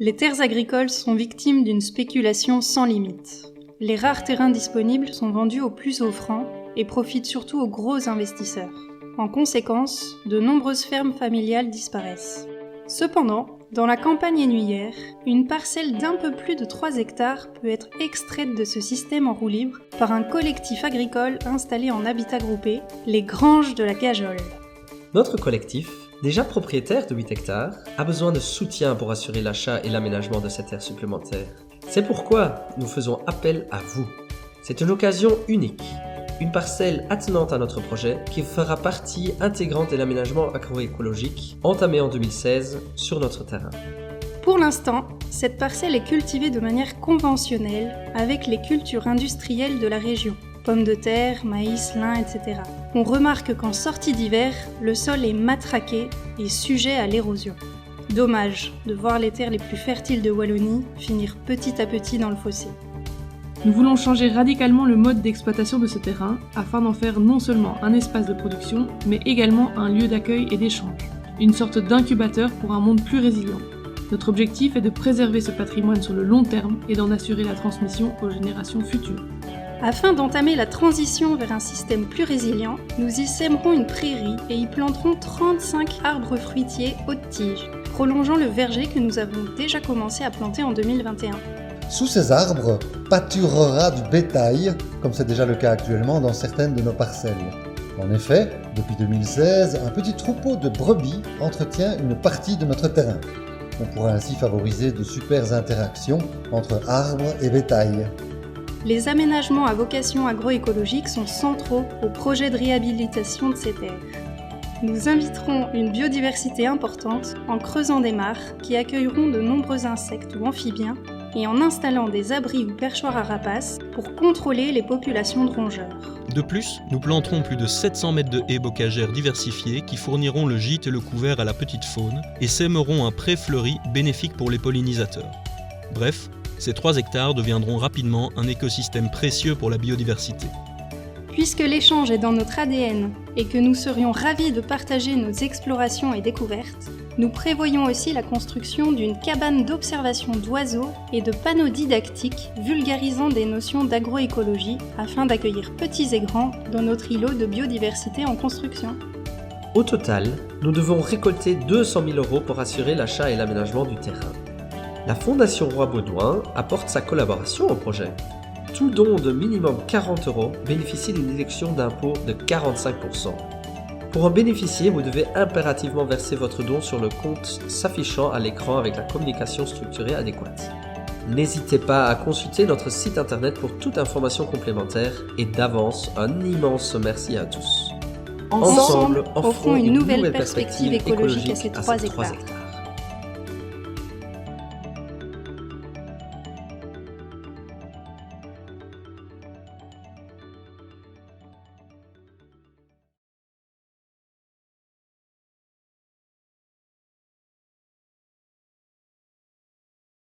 Les terres agricoles sont victimes d'une spéculation sans limite. Les rares terrains disponibles sont vendus aux plus offrants et profitent surtout aux gros investisseurs. En conséquence, de nombreuses fermes familiales disparaissent. Cependant, dans la campagne énuyère, une parcelle d'un peu plus de 3 hectares peut être extraite de ce système en roue libre par un collectif agricole installé en habitat groupé, les Granges de la Gajole. Notre collectif, déjà propriétaire de 8 hectares, a besoin de soutien pour assurer l'achat et l'aménagement de ces terres supplémentaires. C'est pourquoi nous faisons appel à vous. C'est une occasion unique, une parcelle attenante à notre projet qui fera partie intégrante de l'aménagement agroécologique entamé en 2016 sur notre terrain. Pour l'instant, cette parcelle est cultivée de manière conventionnelle avec les cultures industrielles de la région. Pommes de terre, maïs, lin, etc. On remarque qu'en sortie d'hiver, le sol est matraqué et sujet à l'érosion. Dommage de voir les terres les plus fertiles de Wallonie finir petit à petit dans le fossé. Nous voulons changer radicalement le mode d'exploitation de ce terrain afin d'en faire non seulement un espace de production, mais également un lieu d'accueil et d'échange, une sorte d'incubateur pour un monde plus résilient. Notre objectif est de préserver ce patrimoine sur le long terme et d'en assurer la transmission aux générations futures. Afin d'entamer la transition vers un système plus résilient, nous y sèmerons une prairie et y planterons 35 arbres fruitiers haute tige, prolongeant le verger que nous avons déjà commencé à planter en 2021. Sous ces arbres pâturera du bétail, comme c'est déjà le cas actuellement dans certaines de nos parcelles. En effet, depuis 2016, un petit troupeau de brebis entretient une partie de notre terrain. On pourra ainsi favoriser de super interactions entre arbres et bétail. Les aménagements à vocation agroécologique sont centraux au projet de réhabilitation de ces terres. Nous inviterons une biodiversité importante en creusant des mares qui accueilleront de nombreux insectes ou amphibiens et en installant des abris ou perchoirs à rapaces pour contrôler les populations de rongeurs. De plus, nous planterons plus de 700 mètres de haies bocagères diversifiées qui fourniront le gîte et le couvert à la petite faune et sèmeront un pré fleuri bénéfique pour les pollinisateurs. Bref, ces 3 hectares deviendront rapidement un écosystème précieux pour la biodiversité. Puisque l'échange est dans notre ADN et que nous serions ravis de partager nos explorations et découvertes, nous prévoyons aussi la construction d'une cabane d'observation d'oiseaux et de panneaux didactiques vulgarisant des notions d'agroécologie afin d'accueillir petits et grands dans notre îlot de biodiversité en construction. Au total, nous devons récolter 200 000 € pour assurer l'achat et l'aménagement du terrain. La Fondation Roi Baudouin apporte sa collaboration au projet. Tout don de minimum 40 € bénéficie d'une déduction d'impôt de 45%. Pour en bénéficier, vous devez impérativement verser votre don sur le compte s'affichant à l'écran avec la communication structurée adéquate. N'hésitez pas à consulter notre site internet pour toute information complémentaire et d'avance, un immense merci à tous. Ensemble, offrons une nouvelle perspective écologique à ces 3 hectares.